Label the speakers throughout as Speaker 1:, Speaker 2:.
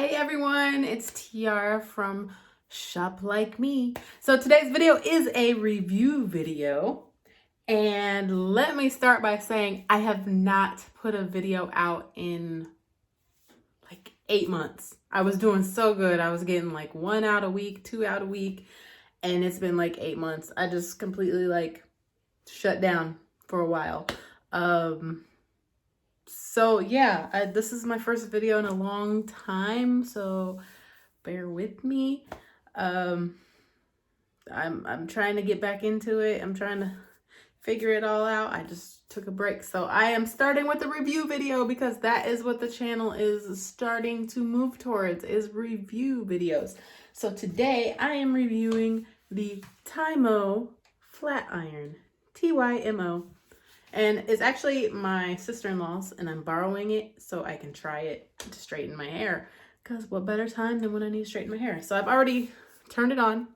Speaker 1: Hey everyone, it's Tiara from Shop Like Me. So today's video is a review video. And let me start by saying I have not put a video out in like 8 months. I was doing so good. I was getting like 1 out a week, 2 out a week, and it's been like 8 months. I just completely like shut down for a while. So yeah, this is my first video in a long time, so bear with me. I'm trying to get back into it. I'm trying to figure it all out. I just took a break. So I am starting with a review video because that is what the channel is starting to move towards, is review videos. So today I am reviewing the Tymo flat iron, Tymo. And it's actually my sister-in-law's, and I'm borrowing it so I can try it to straighten my hair. Because what better time than when I need to straighten my hair? So I've already turned it on,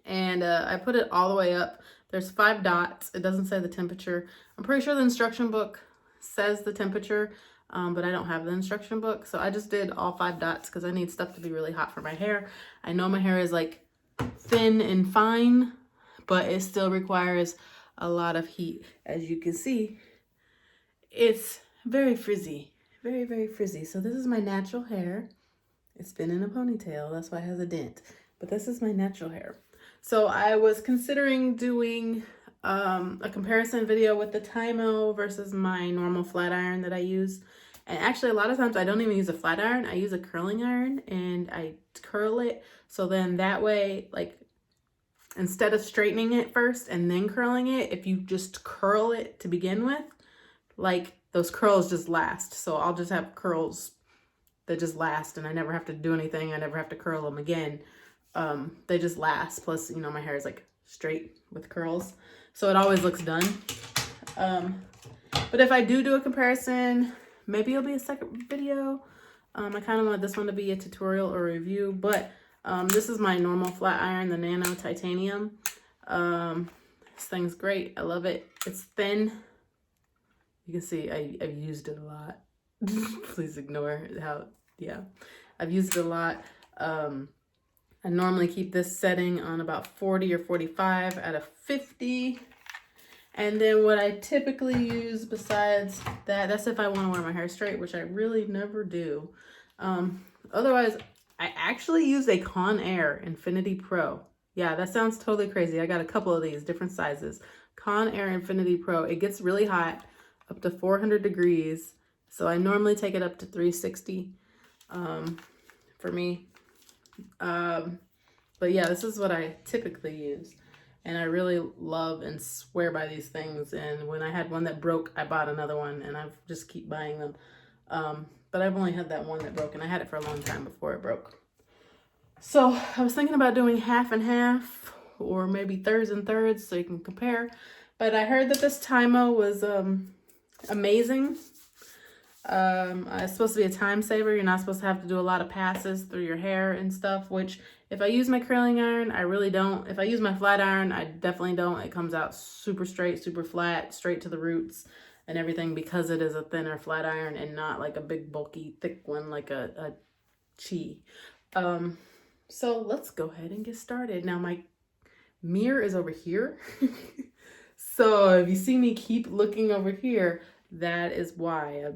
Speaker 1: and I put it all the way up. There's 5 dots. It doesn't say the temperature. I'm pretty sure the instruction book says the temperature, but I don't have the instruction book. So I just did all 5 dots because I need stuff to be really hot for my hair. I know my hair is like thin and fine, but it still requires a lot of heat. As you can see, it's very frizzy, very, very frizzy. So this is my natural hair. It's been in a ponytail, that's why it has a dent, but this is my natural hair. So I was considering doing a comparison video with the Tymo versus my normal flat iron that I use. And actually a lot of times I don't even use a flat iron, I use a curling iron and I curl it. So then that way, like, instead of straightening it first and then curling it, if you just curl it to begin with, like, those curls just last. So I'll just have curls that just last and I never have to do anything. I never have to curl them again. They just last. Plus, you know, my hair is like straight with curls, so it always looks done. But if I do a comparison, maybe it'll be a second video. I kind of want this one to be a tutorial or review, but this is my normal flat iron, the Nano Titanium. This thing's great. I love it. It's thin. You can see I've used it a lot. Please ignore how, yeah, I've used it a lot. I normally keep this setting on about 40 or 45 out of 50. And then what I typically use besides that, that's if I want to wear my hair straight, which I really never do. Otherwise, I actually use a Conair Infinity Pro. Yeah, that sounds totally crazy. I got a couple of these different sizes. Conair Infinity Pro. It gets really hot, up to 400 degrees. So I normally take it up to 360 for me. But yeah, this is what I typically use. And I really love and swear by these things. And when I had one that broke, I bought another one and I've just keep buying them. But I've only had that one that broke and I had it for a long time before it broke. So I was thinking about doing half and half or maybe thirds and thirds so you can compare. But I heard that this Tymo was amazing. It's supposed to be a time saver. You're not supposed to have to do a lot of passes through your hair and stuff, which if I use my curling iron, I really don't. If I use my flat iron, I definitely don't. It comes out super straight, super flat, straight to the roots and everything because it is a thinner flat iron and not like a big bulky thick one like a Chi. So let's go ahead and get started. Now my mirror is over here. So if you see me keep looking over here, that is why.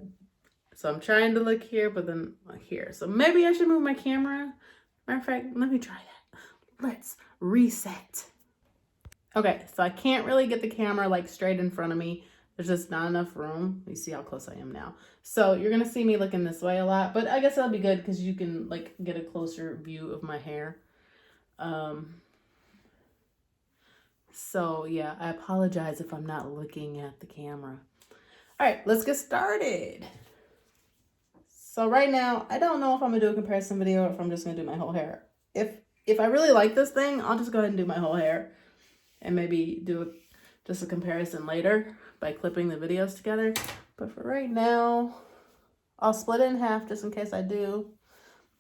Speaker 1: So I'm trying to look here, but then here. So maybe I should move my camera. Matter of fact, let me try that. Let's reset. Okay, so I can't really get the camera like straight in front of me. There's just not enough room. You see how close I am now. So you're gonna see me looking this way a lot, but I guess that'll be good because you can like get a closer view of my hair. So yeah, I apologize if I'm not looking at the camera. All right, let's get started. So right now, I don't know if I'm gonna do a comparison video or if I'm just gonna do my whole hair. If I really like this thing, I'll just go ahead and do my whole hair and maybe do just a comparison later by clipping the videos together. But for right now, I'll split it in half just in case I do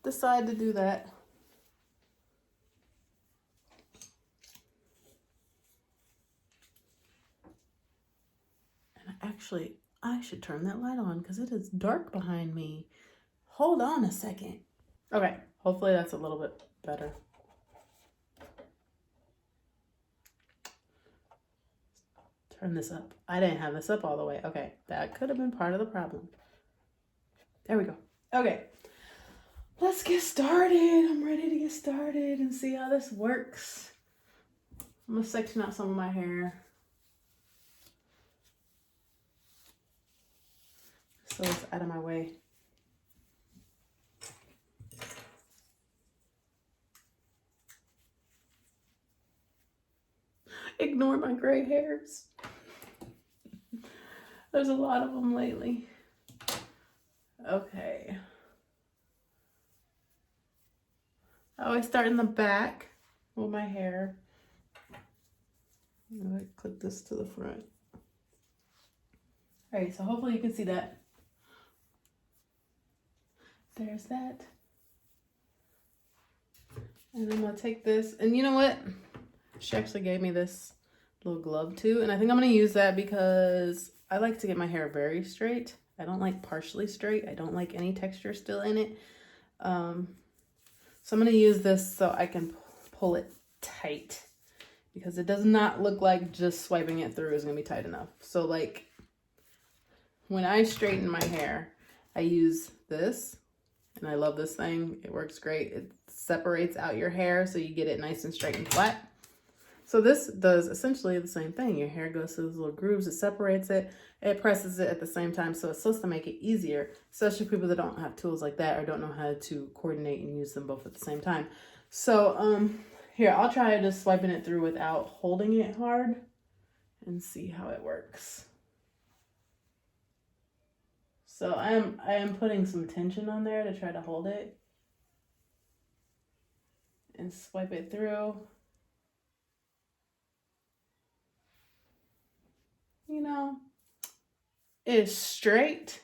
Speaker 1: decide to do that. And actually, I should turn that light on because it is dark behind me. Hold on a second. Okay, hopefully that's a little bit better. Turn this up. I didn't have this up all the way. Okay, that could have been part of the problem. There we go. Okay, let's get started. I'm ready to get started and see how this works. I'm gonna section out some of my hair so it's out of my way. Ignore my gray hairs. There's a lot of them lately. Okay. I always start in the back with my hair. I'm gonna clip this to the front. All right, so hopefully you can see that. There's that. And I'm gonna take this, and you know what? She actually gave me this little glove too, and I think I'm gonna use that because I like to get my hair very straight. I don't like partially straight. I don't like any texture still in it. So I'm gonna use this so I can pull it tight because it does not look like just swiping it through is gonna be tight enough. So like when I straighten my hair, I use this, and I love this thing. It works great. It separates out your hair so you get it nice and straight and flat. So this does essentially the same thing. Your hair goes through those little grooves, it separates it, it presses it at the same time. So it's supposed to make it easier, especially people that don't have tools like that or don't know how to coordinate and use them both at the same time. So here, I'll try just swiping it through without holding it hard and see how it works. So I am putting some tension on there to try to hold it and swipe it through. You know, it's straight,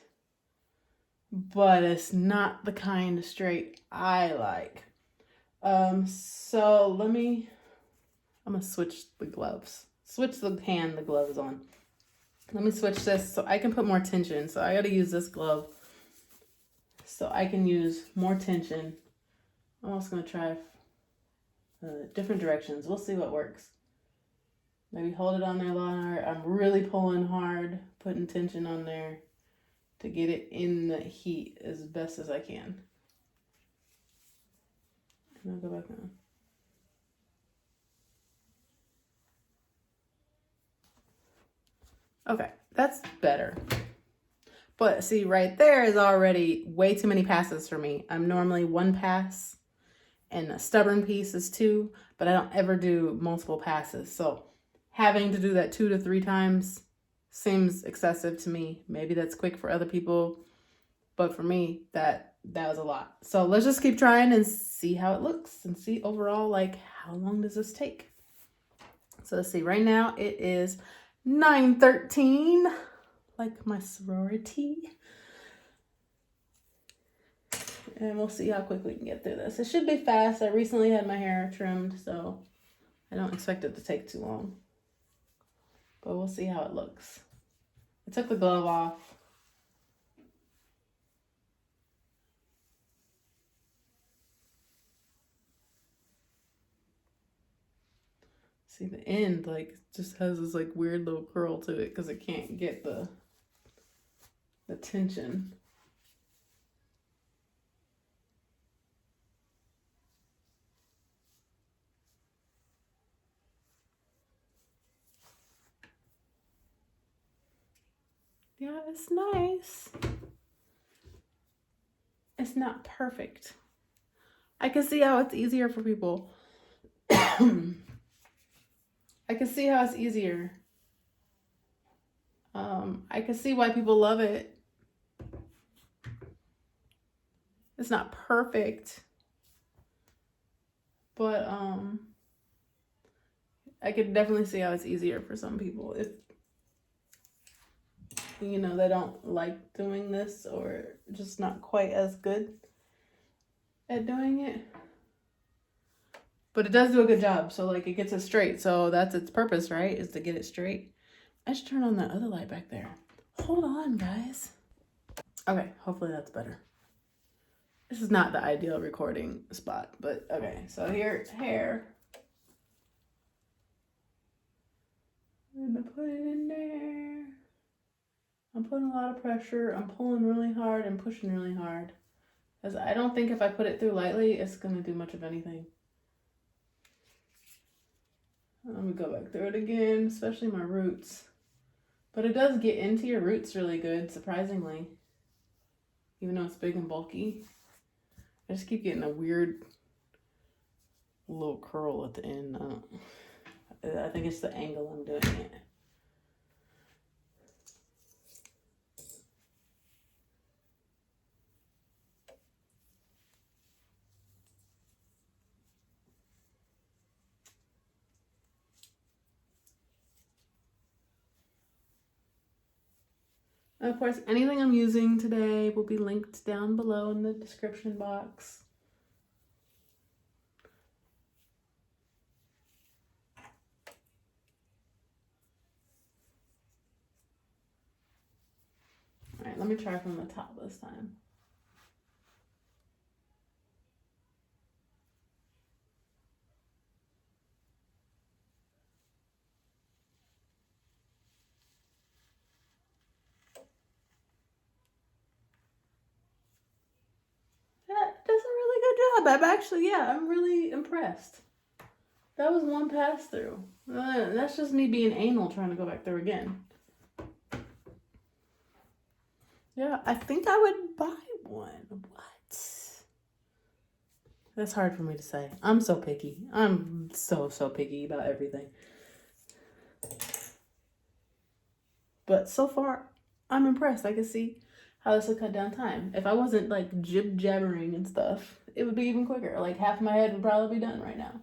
Speaker 1: but it's not the kind of straight I like. So I'm gonna switch the gloves. Switch the hand the glove is on. Let me switch this so I can put more tension. So I gotta use this glove so I can use more tension. I'm also gonna try different directions. We'll see what works. Maybe hold it on there longer. I'm really pulling hard, putting tension on there to get it in the heat as best as I can. And I'll go back on. Okay, that's better. But see, right there is already way too many passes for me. I'm normally one pass, and a stubborn piece is two, but I don't ever do multiple passes. So having to do that 2 to 3 times seems excessive to me. Maybe that's quick for other people, but for me, that was a lot. So let's just keep trying and see how it looks and see overall, like, how long does this take? So let's see, right now it is 9:13, like my sorority. And we'll see how quick we can get through this. It should be fast. I recently had my hair trimmed, so I don't expect it to take too long. But we'll see how it looks. I took the glove off. See, the end like just has this like weird little curl to it because it can't get the tension. Yeah, it's nice. It's not perfect. I can see how it's easier for people. I can see how it's easier. I can see why people love it. It's not perfect, but I could definitely see how it's easier for some people if, you know, they don't like doing this or just not quite as good at doing it. But it does do a good job. So like it gets it straight. So that's its purpose, right? Is to get it straight. I should turn on that other light back there. Hold on, guys. Okay, hopefully that's better. This is not the ideal recording spot, but okay. So here, hair. I'm gonna put it in there. I'm putting a lot of pressure. I'm pulling really hard and pushing really hard. Because I don't think if I put it through lightly, it's gonna do much of anything. Let me go back through it again, especially my roots. But it does get into your roots really good, surprisingly. Even though it's big and bulky. I just keep getting a weird little curl at the end. I think it's the angle I'm doing it. And of course, anything I'm using today will be linked down below in the description box. All right, let me try from the top this time. That does a really good job. I'm really impressed. That was one pass through. That's just me being anal trying to go back through again. Yeah, I think I would buy one. What? That's hard for me to say. I'm so picky. I'm so picky about everything. But so far, I'm impressed. I can see how this would cut down time. If I wasn't like jib-jabbering and stuff, it would be even quicker. Like half my head would probably be done right now.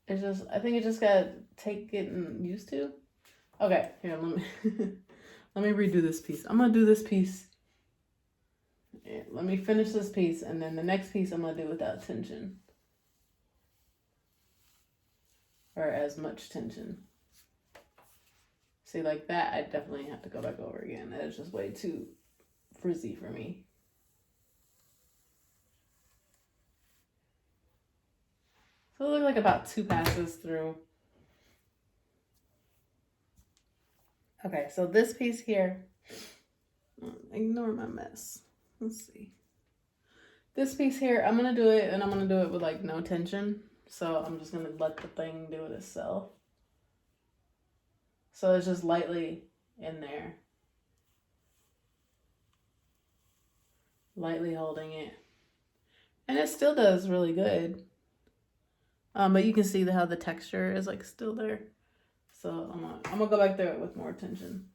Speaker 1: It's just, I think it just gotta take getting used to. Okay, here, let me let me redo this piece. I'm gonna do this piece. Yeah, let me finish this piece, and then the next piece I'm gonna do without tension. Or as much tension. See, like that, I definitely have to go back over again. That is just way too frizzy for me. So it looked like about 2 passes through. Okay, so this piece here, ignore my mess. Let's see. This piece here, I'm gonna do it, and I'm gonna do it with like no tension. So I'm just gonna let the thing do it itself. So it's just lightly in there. Lightly holding it. And it still does really good. But you can see how the texture is like still there. So I'm gonna go back there with more tension.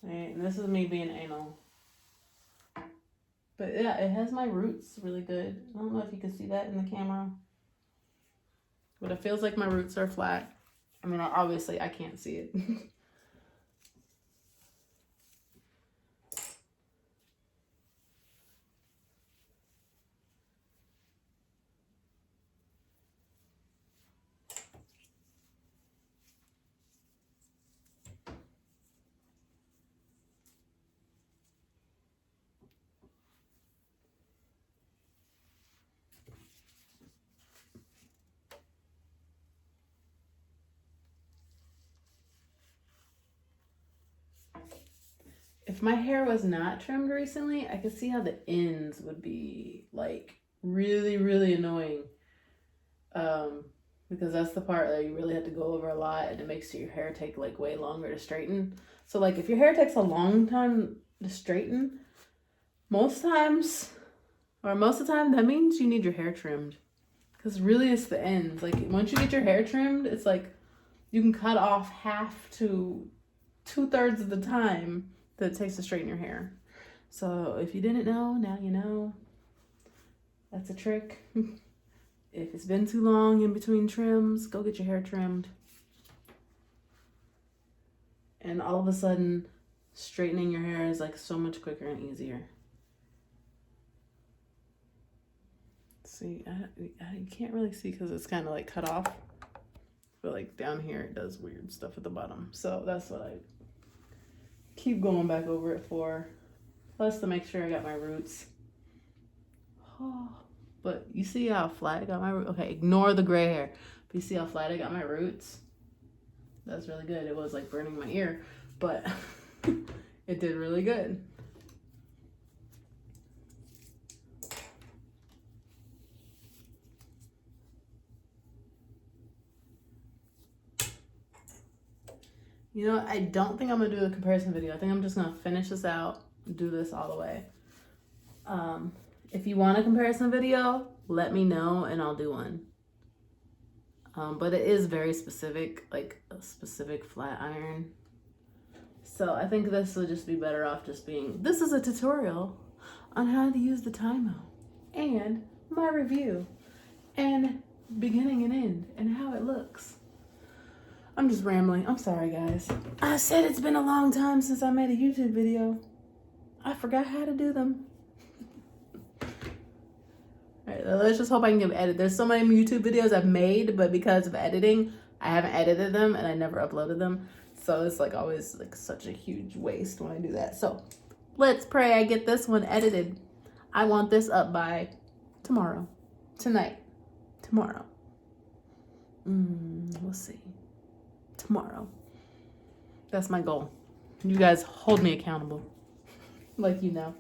Speaker 1: Right, and this is me being anal. But yeah, it has my roots really good. I don't know if you can see that in the camera. But it feels like my roots are flat. I mean, obviously I can't see it. If my hair was not trimmed recently, I could see how the ends would be like really, really annoying. Because that's the part that you really have to go over a lot, and it makes your hair take like way longer to straighten. So like if your hair takes a long time to straighten, most of the time, that means you need your hair trimmed. Because really it's the ends. Like once you get your hair trimmed, it's like you can cut off half to 2/3 of the time that it takes to straighten your hair. So if you didn't know, now you know. That's a trick. If it's been too long in between trims, go get your hair trimmed. And all of a sudden, straightening your hair is like so much quicker and easier. See, you can't really see because it's kind of like cut off. But like down here, it does weird stuff at the bottom. So that's what I keep going back over it for. Plus to make sure I got my roots. Oh, but you see how flat I got my roots? Okay, ignore the gray hair. But you see how flat I got my roots? That's really good. It was like burning my ear, but it did really good. You know, I don't think I'm gonna do a comparison video. I think I'm just gonna finish this out, do this all the way. If you want a comparison video, let me know and I'll do one. But it is very specific, like a specific flat iron. So I think this would just be better off just being, this is a tutorial on how to use the Tymo and my review and beginning and end and how it looks. I'm just rambling. I'm sorry, guys. I said it's been a long time since I made a YouTube video. I forgot how to do them. All right, let's just hope I can get edit. There's so many YouTube videos I've made, but because of editing, I haven't edited them and I never uploaded them. So it's like always like such a huge waste when I do that. So let's pray I get this one edited. I want this up by tomorrow, tonight, tomorrow. We'll see. Tomorrow. That's my goal. You guys hold me accountable, like you know.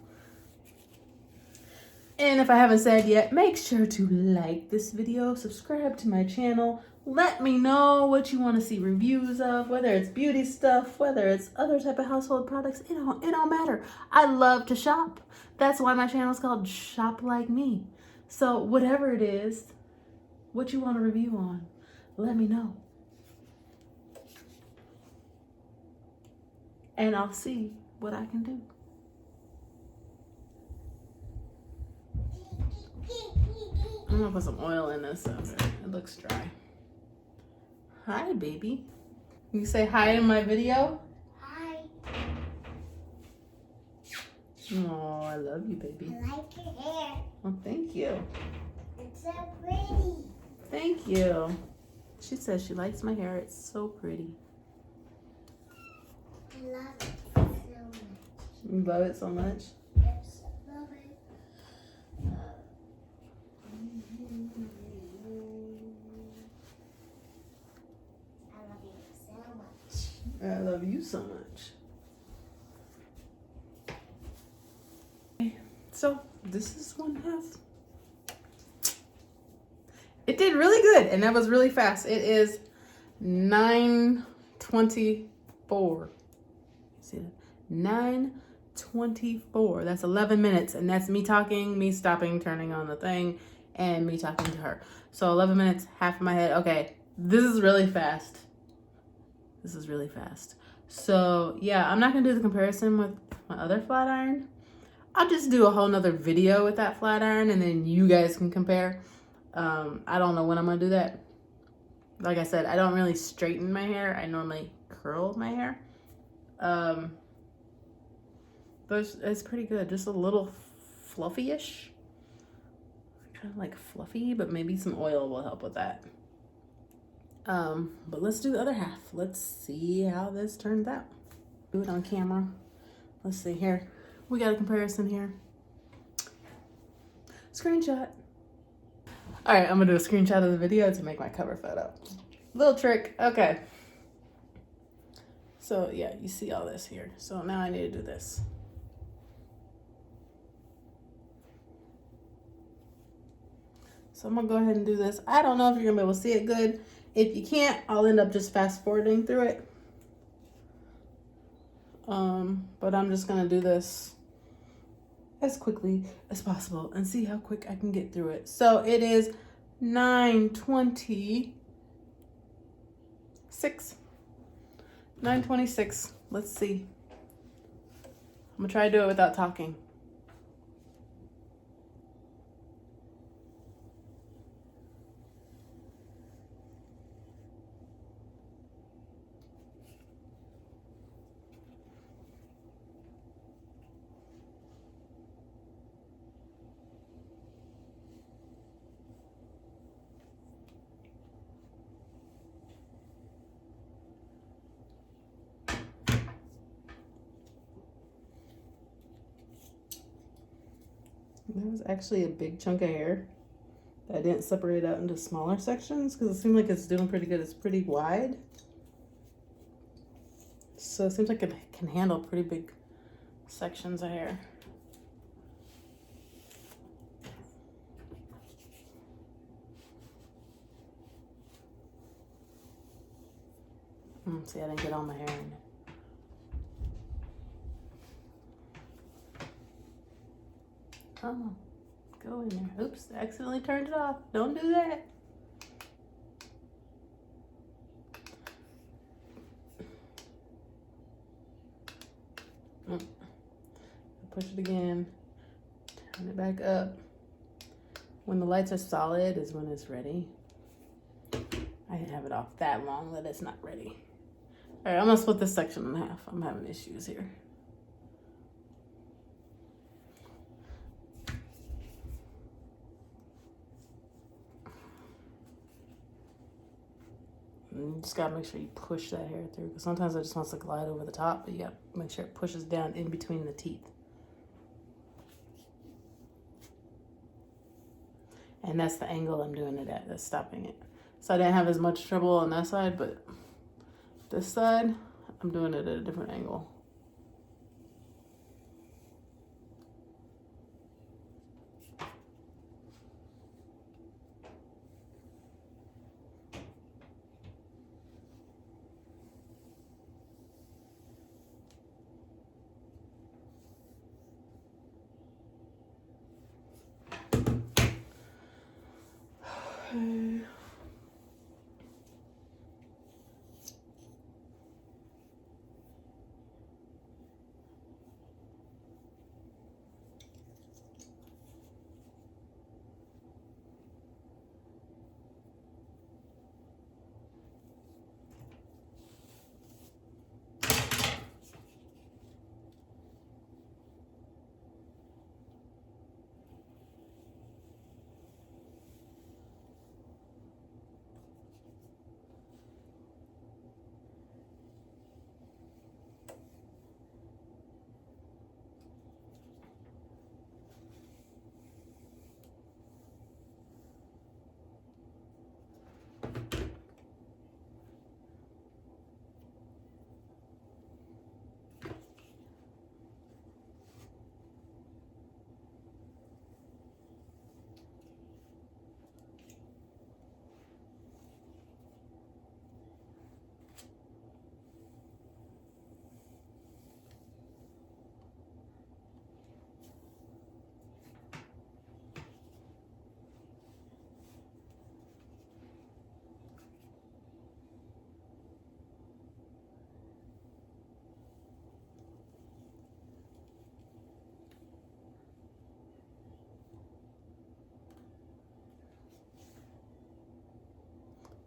Speaker 1: And if I haven't said yet, make sure to like this video, subscribe to my channel. Let me know what you want to see reviews of, whether it's beauty stuff, whether it's other type of household products. It don't matter. I love to shop. That's why my channel is called Shop Like Me. So whatever it is, what you want to review on, let me know. And I'll see what I can do. I'm gonna put some oil in this so it looks dry. Hi, baby. You say hi in my video?
Speaker 2: Hi.
Speaker 1: Oh, I love you, baby.
Speaker 2: I like your hair.
Speaker 1: Oh, thank you.
Speaker 2: It's so pretty.
Speaker 1: Thank you. She says she likes my hair. It's so pretty.
Speaker 2: I love it so much.
Speaker 1: You love it so much?
Speaker 2: Yes, I love it. I love you so much.
Speaker 1: I love you so much. So this is one half. It did really good, and that was really fast. It is 9:24. See that? 9:24. That's 11 minutes, and that's me talking, me stopping, turning on the thing, and me talking to her. So 11 minutes, half of my head. Okay, this is really fast. This is really fast. So yeah, I'm not gonna do the comparison with my other flat iron. I'll just do a whole nother video with that flat iron, and then you guys can compare. I don't know when I'm gonna do that. Like I said, I don't really straighten my hair. I normally curl my hair. But it's pretty good. Just a little fluffy-ish. Kind of like fluffy, but maybe some oil will help with that. But let's do the other half. Let's see how this turns out. Do it on camera. Let's see here. We got a comparison here. Screenshot. All right, I'm gonna do a screenshot of the video to make my cover photo. Little trick, okay. So yeah, you see all this here. So now I need to do this. So I'm gonna go ahead and do this. I don't know if you're gonna be able to see it good. If you can't, I'll end up just fast forwarding through it. But I'm just gonna do this as quickly as possible and see how quick I can get through it. So it is 9:26. 9:26. Let's see. I'm gonna try to do it without talking. There was actually a big chunk of hair that I didn't separate out into smaller sections because it seemed like it's doing pretty good. It's pretty wide. So it seems like it can handle pretty big sections of hair. See, I didn't get all my hair in. Oh, go in there. Oops, I accidentally turned it off. Don't do that. Push it again. Turn it back up. When the lights are solid is when it's ready. I didn't have it off that long that it's not ready. All right, I'm gonna split this section in half. I'm having issues here. And you just gotta make sure you push that hair through, because sometimes it just wants to glide over the top, but you gotta make sure it pushes down in between the teeth. And that's the angle I'm doing it at, that's stopping it. So I didn't have as much trouble on that side, but this side, I'm doing it at a different angle. Okay.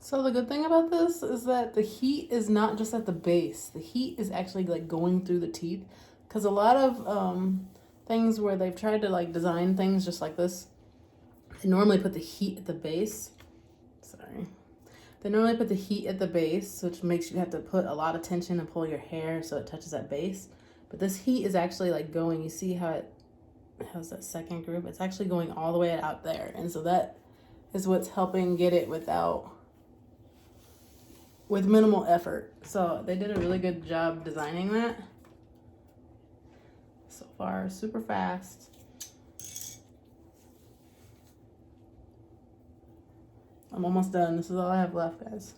Speaker 1: So the good thing about this is that the heat is not just at the base. The heat is actually like going through the teeth. Because a lot of things where they've tried to like design things just like this, they normally put the heat at the base. Sorry. They normally put the heat at the base, which makes you have to put a lot of tension and pull your hair so it touches that base. But this heat is actually like going, you see how it has that second group? It's actually going all the way out there. And so that is what's helping get it with minimal effort. So they did a really good job designing that. So far, super fast. I'm almost done. This is all I have left, guys.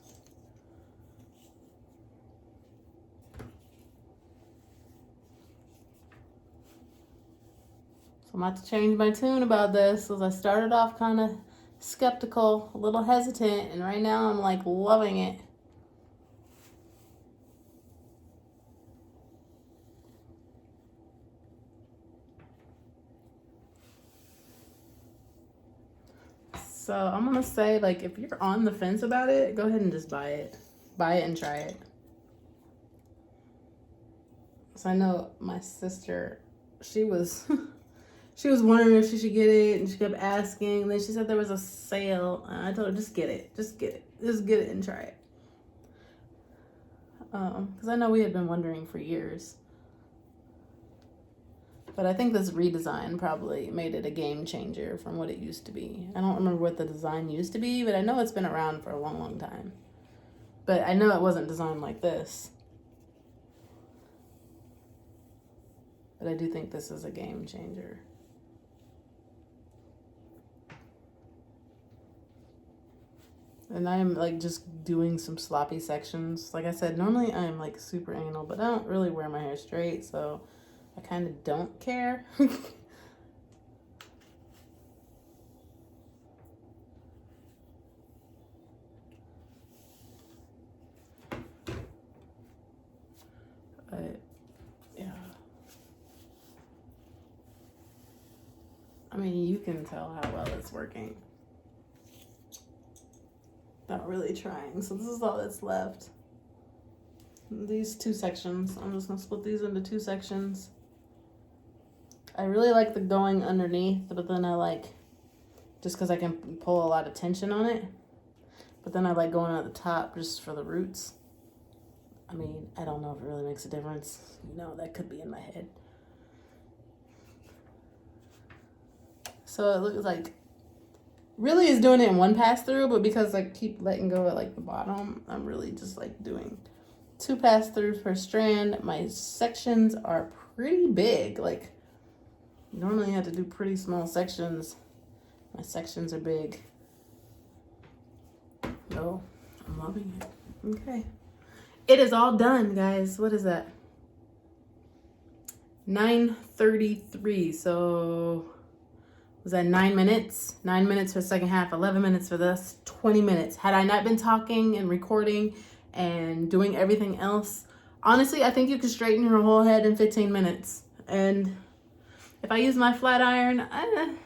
Speaker 1: So I'm about to change my tune about this, as I started off kind of skeptical, a little hesitant, and right now I'm like loving it. So I'm gonna say, like, if you're on the fence about it, go ahead and just buy it. Buy it and try it. So I know my sister, she was she was wondering if she should get it, and she kept asking. And then she said there was a sale, and I told her, just get it, just get it and try it. Because I know we had been wondering for years. But I think this redesign probably made it a game changer from what it used to be. I don't remember what the design used to be, but I know it's been around for a long, long time. But I know it wasn't designed like this. But I do think this is a game changer. And I am like just doing some sloppy sections. Like I said, normally I'm like super anal, but I don't really wear my hair straight, so I kind of don't care. But yeah, I mean, you can tell how well it's working. Not really trying. So this is all that's left. These two sections, I'm just gonna split these into two sections. I really like the going underneath, but then I like, just because I can pull a lot of tension on it, but then I like going at the top just for the roots. I mean, I don't know if it really makes a difference. You know, that could be in my head. So it looks like, really is doing it in one pass through, but because I keep letting go at like the bottom, I'm really just like doing 2 pass throughs per strand. My sections are pretty big. Like normally I have to do pretty small sections. My sections are big. Oh, I'm loving it. Okay. It is all done, guys. What is that? 9:33. So was that 9 minutes? 9 minutes for the second half, 11 minutes for this, 20 minutes. Had I not been talking and recording and doing everything else, honestly, I think you could straighten your whole head in 15 minutes. And if I use my flat iron, I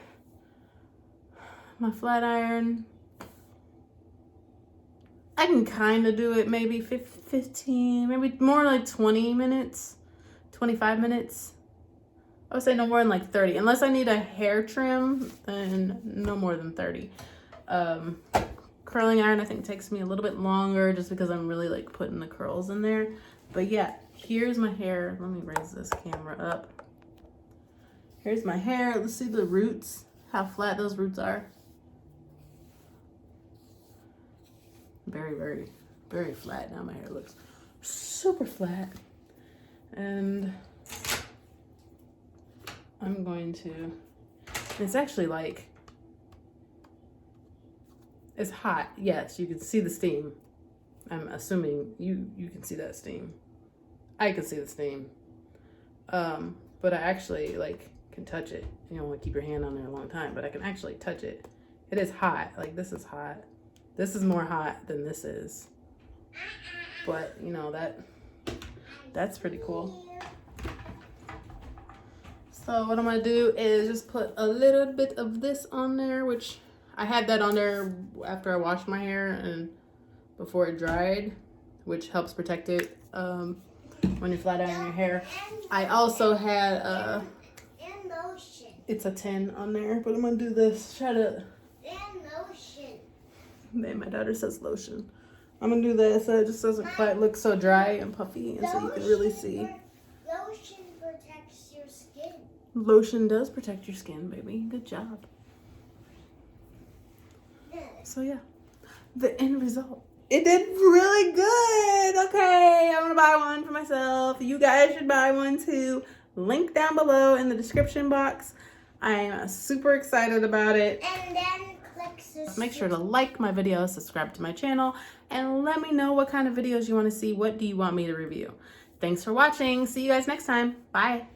Speaker 1: can kind of do it maybe 15, maybe more like 20 minutes, 25 minutes. I would say no more than like 30. Unless I need a hair trim, then no more than 30. Curling iron, I think, takes me a little bit longer just because I'm really like putting the curls in there. But yeah, here's my hair. Let me raise this camera up. Here's my hair. Let's see the roots, how flat those roots are. Very, very, very flat. Now my hair looks super flat. And I'm going to, it's actually like, it's hot. Yes, you can see the steam. I'm assuming you can see that steam. I can see the steam. But I actually like can touch it. You don't want to keep your hand on there a long time, but I can actually touch it. It is hot. Like this is hot. This is more hot than this is. But you know, that's pretty cool. So what I'm gonna do is just put a little bit of this on there, which I had that on there after I washed my hair and before it dried, which helps protect it when you're flat ironing your hair. I also had it's a 10 on there, but I'm gonna do this. Try to. Man, my daughter says lotion. I'm gonna do this so it just doesn't quite look so dry and puffy, and so you can really see.
Speaker 2: Lotion protects your skin.
Speaker 1: Lotion does protect your skin, baby. Good job. So yeah, the end result. It did really good. Okay, I'm gonna buy one for myself. You guys should buy one too. Link down below in the description box. I'm super excited about it.
Speaker 2: And then click subscribe.
Speaker 1: Make sure to like my video, subscribe to my channel, and let me know what kind of videos you want to see. What do you want me to review? Thanks for watching. See you guys next time. Bye.